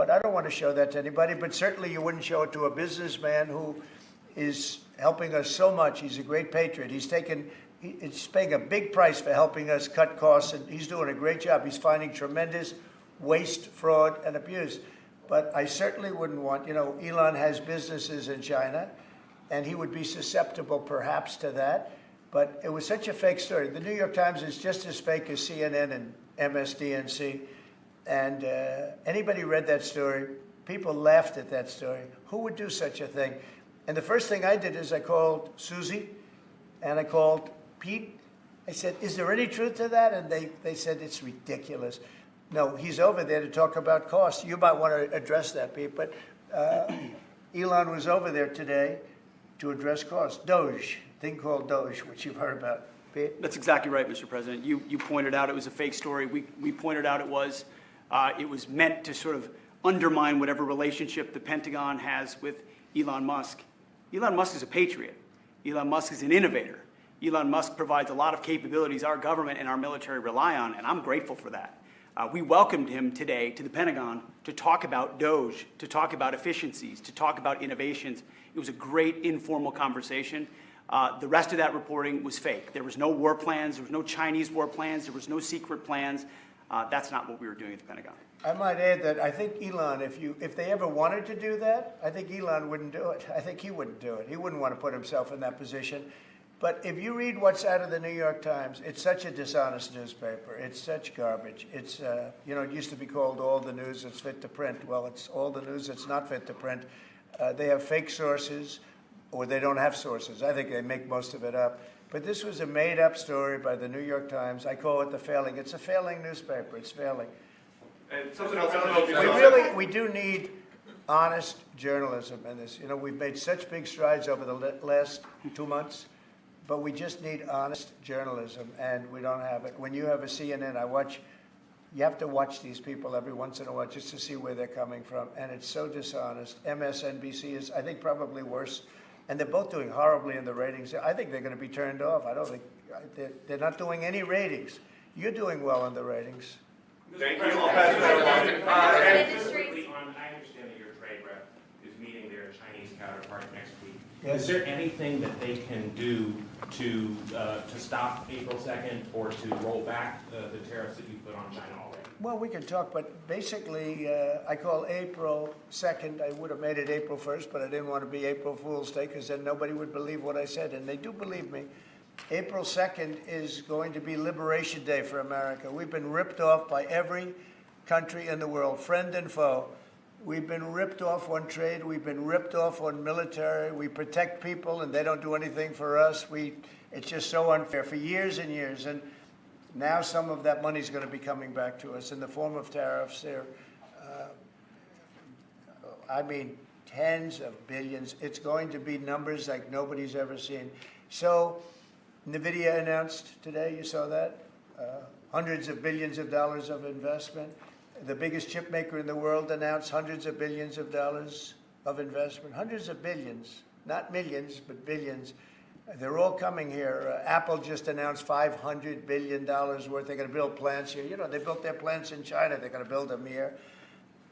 but I don't want to show that to anybody. But certainly you wouldn't show it to a businessman who is helping us so much. He's a great patriot. He's paying a big price for helping us cut costs, and he's doing a great job. He's finding tremendous waste, fraud, and abuse. But I certainly wouldn't want, Elon has businesses in China, and he would be susceptible perhaps to that. But it was such a fake story. The New York Times is just as fake as CNN and MSDNC. And anybody read that story, people laughed at that story. Who would do such a thing? And the first thing I did is I called Susie and I called Pete. I said, is there any truth to that? And they said, it's ridiculous. No, he's over there to talk about costs. You might want to address that, Pete. But Elon was over there today to address costs. Doge, thing called Doge, which you've heard about. Pete? That's exactly right, Mr. President. You pointed out it was a fake story. We pointed out it was meant to sort of undermine whatever relationship the Pentagon has with Elon Musk. Elon Musk is a patriot. Elon Musk is an innovator. Elon Musk provides a lot of capabilities our government and our military rely on, and I'm grateful for that. We welcomed him today to the Pentagon to talk about Doge, to talk about efficiencies, to talk about innovations. It was a great informal conversation. The rest of that reporting was fake. There was no war plans. There was no Chinese war plans. There was no secret plans. That's not what we were doing at the Pentagon. I might add that I think Elon, if they ever wanted to do that, I think Elon wouldn't do it. I think he wouldn't do it. He wouldn't want to put himself in that position. But if you read what's out of the New York Times, it's such a dishonest newspaper. It's such garbage. It's, it used to be called all the news that's fit to print. Well, it's all the news that's not fit to print. They have fake sources, or they don't have sources. I think they make most of it up. But this was a made-up story by the New York Times. I call it the failing. It's a failing newspaper. It's failing. And something else. We do need honest journalism in this. We've made such big strides over the last 2 months, but we just need honest journalism, and we don't have it. When you have a CNN, you have to watch these people every once in a while just to see where they're coming from, and it's so dishonest. MSNBC is, I think, probably worse, and they're both doing horribly in the ratings. I think they're going to be turned off. I don't think they're not doing any ratings. You're doing well in the ratings. Thank you. I'll pass it along. I understand that your trade rep is meeting their Chinese counterpart next week. Yes. Is there anything that they can do to stop April 2nd or to roll back the tariffs that you put on China already? Well, we can talk, but basically, I call April 2nd. I would have made it April 1st, but I didn't want to be April Fool's Day because then nobody would believe what I said, and they do believe me. April 2nd is going to be Liberation Day for America. We've been ripped off by every country in the world, friend and foe. We've been ripped off on trade. We've been ripped off on military. We protect people, and they don't do anything for us. It's just so unfair for years and years. And now some of that money is going to be coming back to us in the form of tariffs. Tens of billions. It's going to be numbers like nobody's ever seen. So NVIDIA announced today, you saw that, hundreds of billions of dollars of investment. The biggest chip maker in the world announced hundreds of billions of dollars of investment. Hundreds of billions, not millions, but billions. They're all coming here. Apple just announced $500 billion worth. They're going to build plants here. They built their plants in China. They're going to build them here.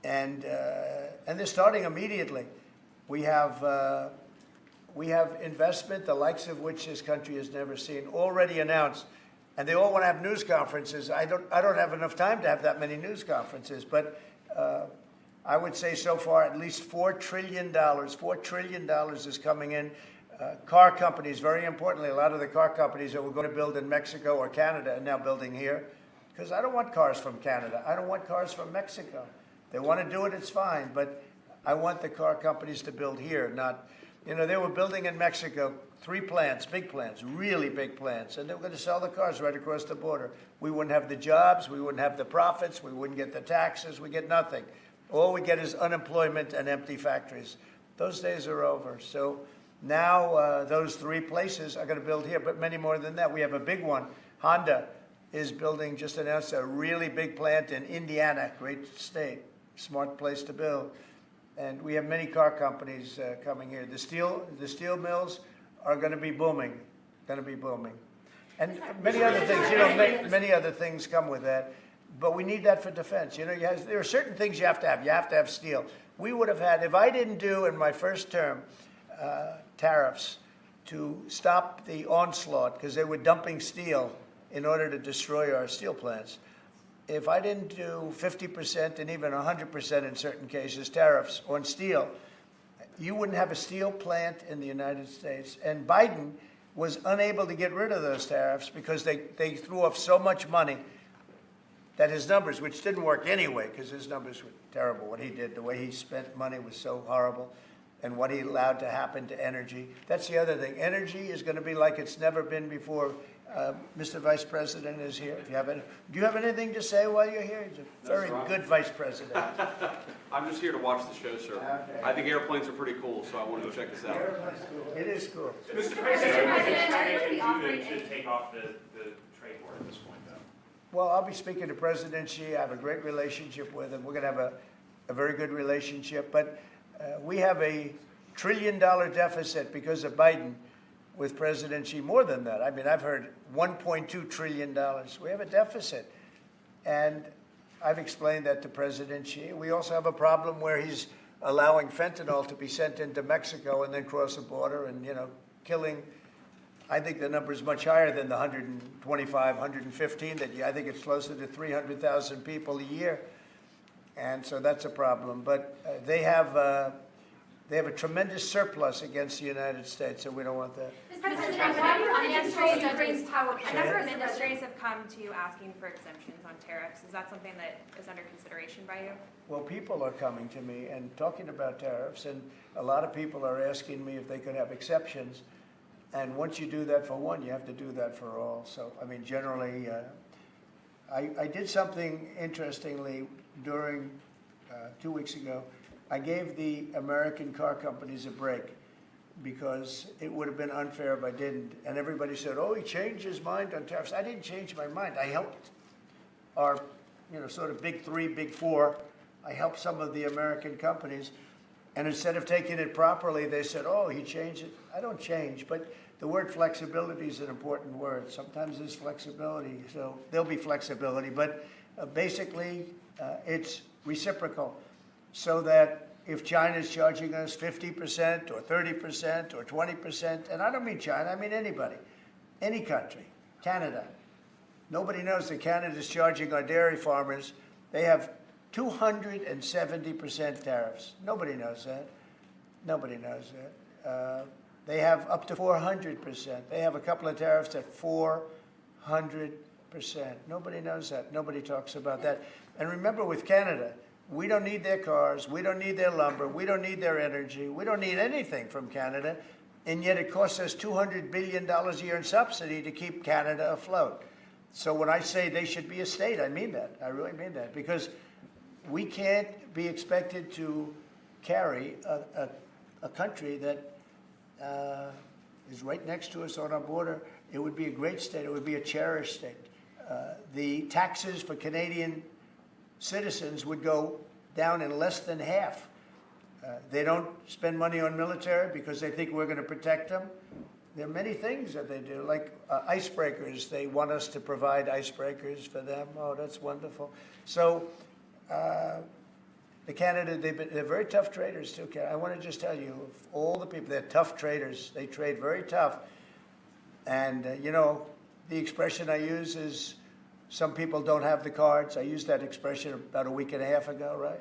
And they're starting immediately. We have investment, the likes of which this country has never seen, already announced. And they all want to have news conferences. I don't have enough time to have that many news conferences, but I would say so far at least $4 trillion. $4 trillion is coming in. Car companies, very importantly, a lot of the car companies that we're going to build in Mexico or Canada are now building here, because I don't want cars from Canada. I don't want cars from Mexico. They want to do it, it's fine, but I want the car companies to build here, not... they were building in Mexico 3 plants, big plants, really big plants, and they were going to sell the cars right across the border. We wouldn't have the jobs, we wouldn't have the profits, we wouldn't get the taxes, we get nothing. All we get is unemployment and empty factories. Those days are over. So now those 3 places are going to build here, but many more than that. We have a big one. Honda is building, just announced a really big plant in Indiana, great state, smart place to build. And we have many car companies coming here. The steel mills are going to be booming, And many other things, many other things come with that. But we need that for defense. You know, there are certain things you have to have. You have to have steel. We would have had, if I didn't do in my first term tariffs to stop the onslaught, because they were dumping steel in order to destroy our steel plants. If I didn't do 50% and even 100% in certain cases tariffs on steel, you wouldn't have a steel plant in the United States. And Biden was unable to get rid of those tariffs because they threw off so much money that his numbers, which didn't work anyway, because his numbers were terrible, what he did, the way he spent money was so horrible, and what he allowed to happen to energy. That's the other thing. Energy is going to be like it's never been before. Mr. Vice President is here. If you have any, do you have anything to say while you're here? He's a very good Vice President. I'm just here to watch the show, sir. Okay. I think airplanes are pretty cool, so I want to go check this out. It is cool. Mr. President, President, to take off the trade war at this point, though. Well, I'll be speaking to President Xi. I have a great relationship with him. We're going to have a very good relationship. But we have a $1 trillion deficit because of Biden with President Xi. More than that. I mean, I've heard $1.2 trillion. We have a deficit. And I've explained that to President Xi. We also have a problem where he's allowing fentanyl to be sent into Mexico and then cross the border and, you know, killing. I think the number is much higher than the 125, 115 that I think it's closer to 300,000 people a year. And so that's a problem. But they have a tremendous surplus against the United States, and we don't want that. Mr. President, a number of ministries have come to you asking for exemptions on tariffs. Is that something that is under consideration by you? Well, people are coming to me and talking about tariffs, and a lot of people are asking me if they could have exceptions. And once you do that for one, you have to do that for all. So, I mean, generally, I did something interestingly during 2 weeks ago. I gave the American car companies a break because it would have been unfair if I didn't. And everybody said, oh, he changed his mind on tariffs. I didn't change my mind. I helped our, you know, sort of big three, big four. I helped some of the American companies. And instead of taking it properly, they said, oh, he changed it. I don't change. But the word flexibility is an important word. Sometimes there's flexibility. So there'll be flexibility. But basically, it's reciprocal. So that if China's charging us 50% or 30% or 20%, and I don't mean China, I mean anybody, any country, Canada. Nobody knows that Canada's charging our dairy farmers. They have 270% tariffs. Nobody knows that. Nobody knows that. They have up to 400%. They have a couple of tariffs at 400%. Nobody knows that. Nobody talks about that. And remember, with Canada, we don't need their cars. We don't need their lumber. We don't need their energy. We don't need anything from Canada. And yet it costs us $200 billion a year in subsidy to keep Canada afloat. So when I say they should be a state, I mean that. I really mean that. Because we can't be expected to carry a country that is right next to us on our border. It would be a great state. It would be a cherished state. The taxes for Canadian citizens would go down in less than half. They don't spend money on military because they think we're going to protect them. There are many things that they do, like icebreakers. They want us to provide icebreakers for them. Oh, that's wonderful. So the Canada, they're very tough traders too. I want to just tell you, of all the people, they're tough traders. They trade very tough. And, you know, the expression I use is, some people don't have the cards. I used that expression about a week and a half ago, right?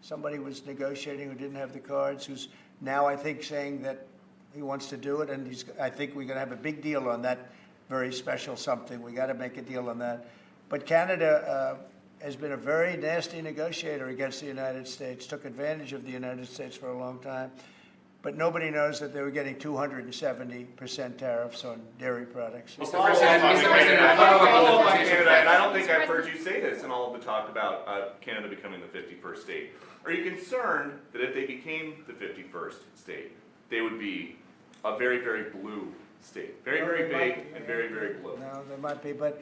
Somebody was negotiating who didn't have the cards, who's now, I think, saying that he wants to do it, and I think we're going to have a big deal on that very special something. We got to make a deal on that. But Canada has been a very nasty negotiator against the United States, took advantage of the United States for a long time. But nobody knows that they were getting 270% tariffs on dairy products. Mr. President, a follow-up on Canada, and I don't think I've heard you say this in all of the talk about Canada becoming the 51st state. Are you concerned that if they became the 51st state, they would be a very, very blue state? Very, very big and very, very blue. No, there might be, but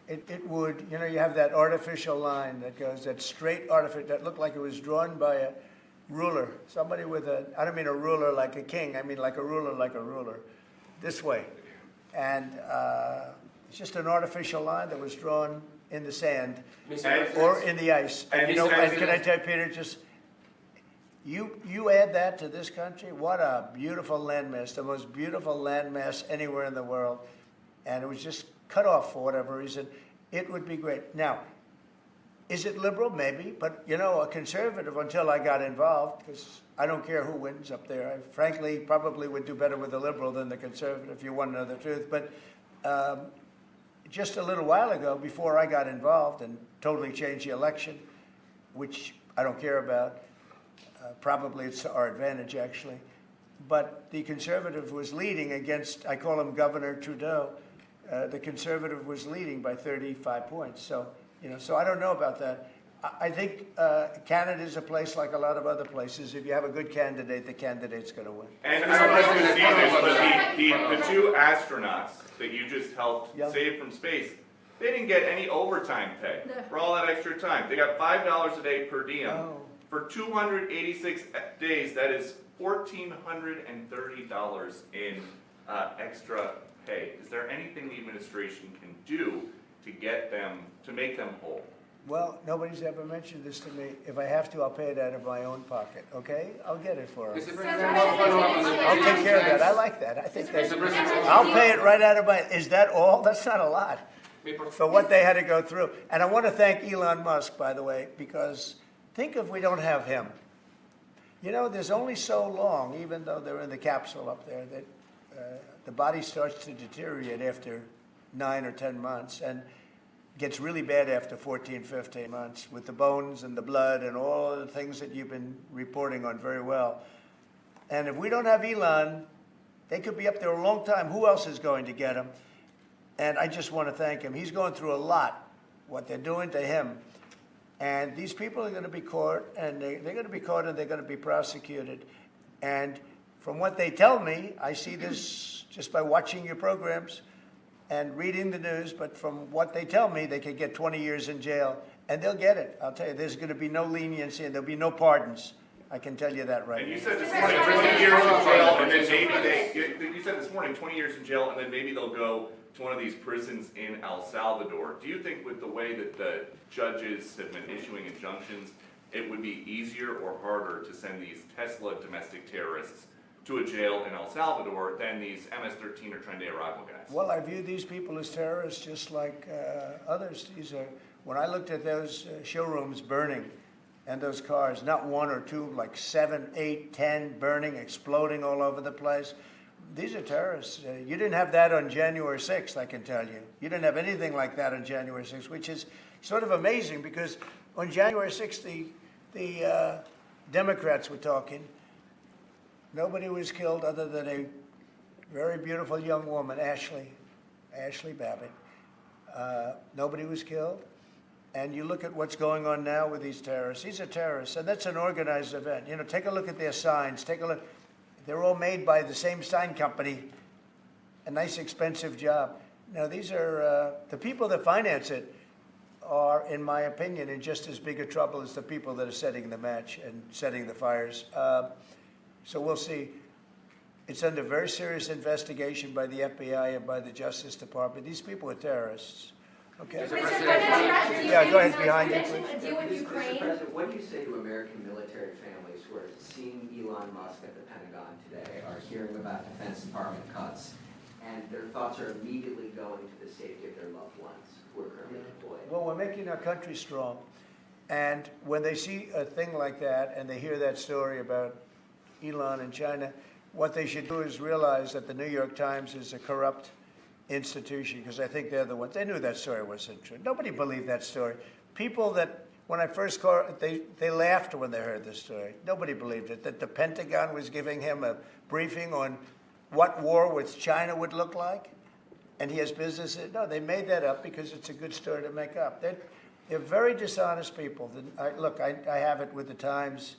it would, you know, you have that artificial line that goes, that straight artificial, that looked like it was drawn by a ruler, somebody with I don't mean a ruler like a king, I mean like a ruler, this way. And it's just an artificial line that was drawn in the sand And- or in the ice. And And you know, he's- and can I tell you, Peter, just, you add that to this country, what a beautiful landmass, the most beautiful landmass anywhere in the world. And it was just cut off for whatever reason. It would be great. Now, is it liberal? Maybe. But, you know, a conservative, until I got involved, because I don't care who wins up there. I frankly probably would do better with the liberal than the conservative, if you want to know the truth. But just a little while ago, before I got involved and totally changed the election, which I don't care about, probably it's to our advantage, actually. But the conservative was leading against, I call him Governor Trudeau. The conservative was leading by 35 points. So, you know, so I don't know about that. I think Canada is a place like a lot of other places. If you have a good candidate, the candidate's going to win. And I don't know if you've seen this, but the two astronauts that you just helped Yeah. save from space, they didn't get any overtime pay for all that extra time. They got $5 a day per diem. Oh. For 286 days, that is $1,430 in extra pay. Is there anything the administration can do to get them, to make them whole? Well, nobody's ever mentioned this to me. If I have to, I'll pay it out of my own pocket, okay? I'll get it for them. Mr. President, one follow-up on the I'll take care of that. I like that. I think that's, I'll pay it right out of my, is that all? That's not a lot for what they had to go through. And I want to thank Elon Musk, by the way, because think if we don't have him. You know, there's only so long, even though they're in the capsule up there, that the body starts to deteriorate after 9 or 10 months and gets really bad after 14, 15 months with the bones and the blood and all the things that you've been reporting on very well. And if we don't have Elon, they could be up there a long time. Who else is going to get him? And I just want to thank him. He's going through a lot, what they're doing to him. And these people are going to be caught, and they're going to be caught, and they're going to be prosecuted. And from what they tell me, I see this just by watching your programs and reading the news, but from what they tell me, they could get 20 years in jail, and they'll get it. I'll tell you, there's going to be no leniency, and there'll be no pardons. I can tell you that right And you now. said this morning 20 years in jail, and then maybe you said this morning 20 years in jail, and then maybe they'll go to one of these prisons in El Salvador. Do you think with the way that the judges have been issuing injunctions, it would be easier or harder to send these Tesla domestic terrorists to a jail in El Salvador than these MS-13 or Tren de Aragua guys? Well, I view these people as terrorists just like others. These are, when I looked at those showrooms burning and those cars, not one or two, like 7, 8, 10 burning, exploding all over the place. These are terrorists. You didn't have that on January 6th, I can tell you. You didn't have anything like that on January 6th, which is sort of amazing because on January 6th, the Democrats were talking. Nobody was killed other than a very beautiful young woman, Ashley Babbitt. Nobody was killed. And you look at what's going on now with these terrorists. These are terrorists, and that's an organized event. You know, take a look at their signs. Take a look. They're all made by the same sign company. A nice, expensive job. Now, these are the people that finance it are, in my opinion, in just as big a trouble as the people that are setting the match and setting the fires. So we'll see. It's under very serious investigation by the FBI and by the Justice Department. These people are terrorists. Okay. Mr. President, Yeah, go ahead, behind you, please. Mr. President, what do you say to American military families who are seeing Elon Musk at the Pentagon today, are hearing about Defense Department cuts, and their thoughts are immediately going to the safety of their loved ones who are currently deployed? Well, we're making our country strong. And when they see a thing like that and they hear that story about Elon and China, what they should do is realize that the New York Times is a corrupt institution, because I think they're the ones. They knew that story wasn't true. Nobody believed that story. People that, when I first called, they laughed when they heard the story. Nobody believed it, that the Pentagon was giving him a briefing on what war with China would look like, and he has business. No, they made that up because it's a good story to make up. They're very dishonest people. Look, I have it with the Times,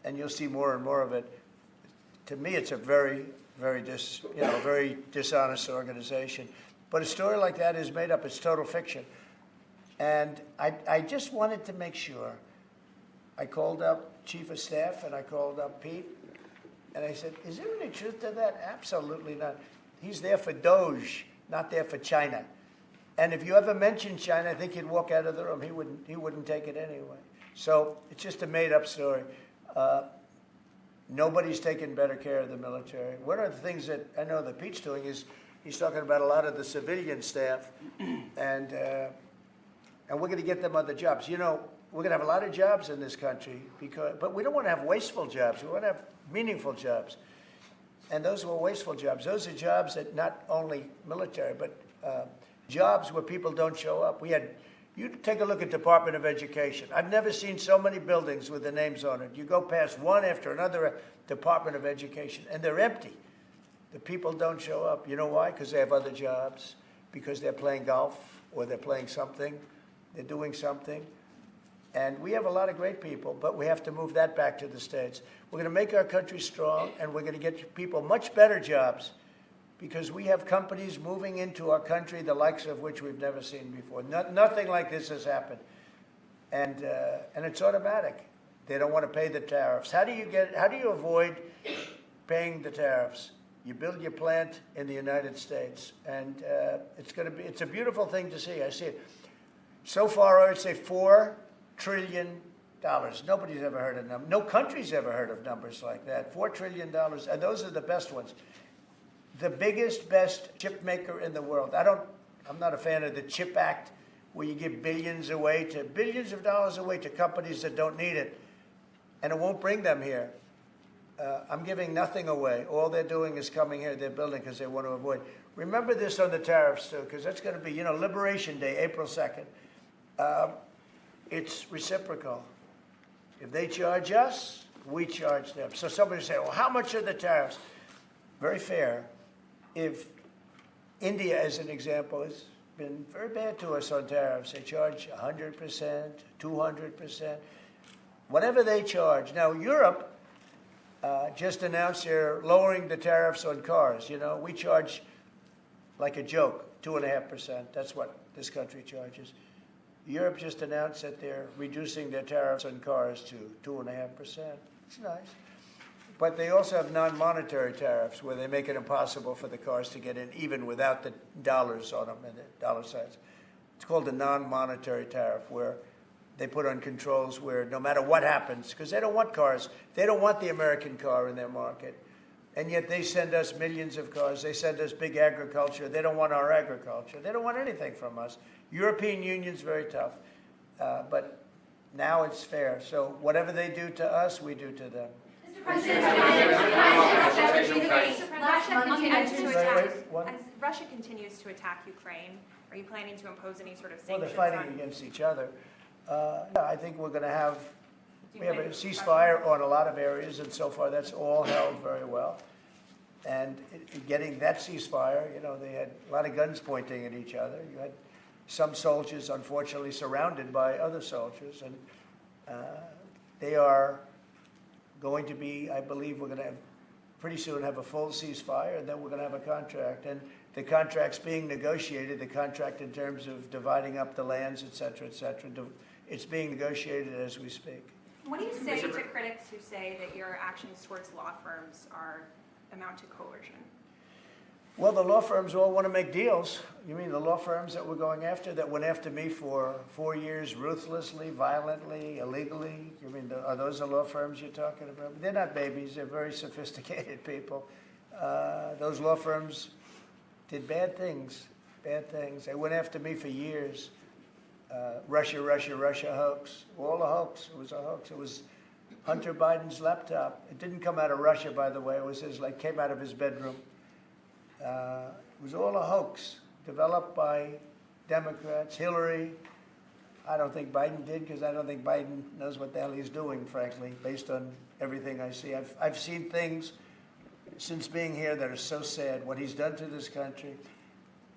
and you'll see more and more of it. To me, it's a very dishonest organization. But a story like that is made up. It's total fiction. And I just wanted to make sure. I called up Chief of Staff and I called up Pete. And I said, is there any truth to that? Absolutely not. He's there for Doge, not there for China. And if you ever mentioned China, I think he'd walk out of the room. He wouldn't take it anyway. So it's just a made-up story. Nobody's taking better care of the military. One of the things that I know that Pete's doing is he's talking about a lot of the civilian staff, and we're going to get them other jobs. You know, we're going to have a lot of jobs in this country, but we don't want to have wasteful jobs. We want to have meaningful jobs. And those were wasteful jobs. Those are jobs that not only military, but jobs where people don't show up. You take a look at Department of Education. I've never seen so many buildings with the names on it. You go past one after another Department of Education, and they're empty. The people don't show up. You know why? Because they have other jobs, because they're playing golf, or they're playing something, they're doing something. And we have a lot of great people, but we have to move that back to the States. We're going to make our country strong, and we're going to get people much better jobs, because we have companies moving into our country, the likes of which we've never seen before. Nothing like this has happened. And it's automatic. They don't want to pay the tariffs. How do you avoid paying the tariffs? You build your plant in the United States, and it's a beautiful thing to see. I see it. So far, I would say $4 trillion. Nobody's ever heard of them. No country's ever heard of numbers like that. $4 trillion, and those are the best ones. The biggest, best chip maker in the world. I'm not a fan of the CHIP Act, where you give billions of dollars away to companies that don't need it, and it won't bring them here. I'm giving nothing away. All they're doing is coming here. They're building because they want to avoid. Remember this on the tariffs, too, because that's going to be, Liberation Day, April 2nd. It's reciprocal. If they charge us, we charge them. So somebody say, well, how much are the tariffs? Very fair. If India, as an example, has been very bad to us on tariffs, they charge 100%, 200%, whatever they charge. Now, Europe just announced they're lowering the tariffs on cars. We charge like a joke, 2.5%. That's what this country charges. Europe just announced that they're reducing their tariffs on cars to 2.5%. It's nice. But they also have non-monetary tariffs where they make it impossible for the cars to get in even without the dollars on them and the dollar signs. It's called a non-monetary tariff, where they put on controls where no matter what happens, because they don't want cars, they don't want the American car in their market. And yet they send us millions of cars. They send us big agriculture. They don't want our agriculture. They don't want anything from us. European Union's very tough. But now it's fair. So whatever they do to us, we do to them. Russia continues to attack Ukraine. Are you planning to impose any sort of Well, sanctions? they're fighting against each other. I think we're going to have we have a ceasefire on a lot of areas, and so far that's all held very well. And getting that ceasefire, they had a lot of guns pointing at each other. You had some soldiers, unfortunately, surrounded by other soldiers, and they are going to be, I believe, we're going to have pretty soon have a full ceasefire, and then we're going to have a contract. And the contract's being negotiated, the contract in terms of dividing up the lands, et cetera, et cetera. It's being negotiated as we speak. What do you say to critics who say that your actions towards law firms amount to coercion? Well, the law firms all want to make deals. You mean the law firms that we're going after, that went after me for 4 years, ruthlessly, violently, illegally? You mean, are those the law firms you're talking about? They're not babies. They're very sophisticated people. Those law firms did bad things, bad things. They went after me for years. Russia hoax, all a hoax. It was a hoax. It was Hunter Biden's laptop. It didn't come out of Russia, by the way. It was came out of his bedroom. It was all a hoax, developed by Democrats. Hillary, I don't think Biden did, because I don't think Biden knows what the hell he's doing, frankly, based on everything I see. I've seen things since being here that are so sad. What he's done to this country,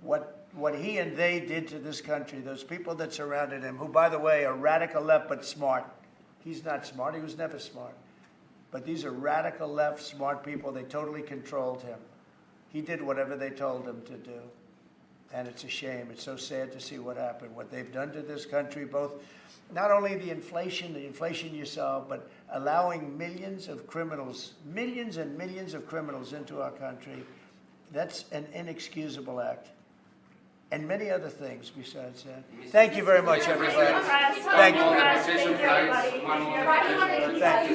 what he and they did to this country, those people that surrounded him, who, by the way, are radical left but smart. He's not smart. He was never smart. But these are radical left, smart people. They totally controlled him. He did whatever they told him to do. And it's a shame. It's so sad to see what happened, what they've done to this country, both not only the inflation you saw, but allowing millions of criminals, millions and millions of criminals into our country. That's an inexcusable act. and many other things besides that. Thank you very much, everybody. Thank you. Thank you.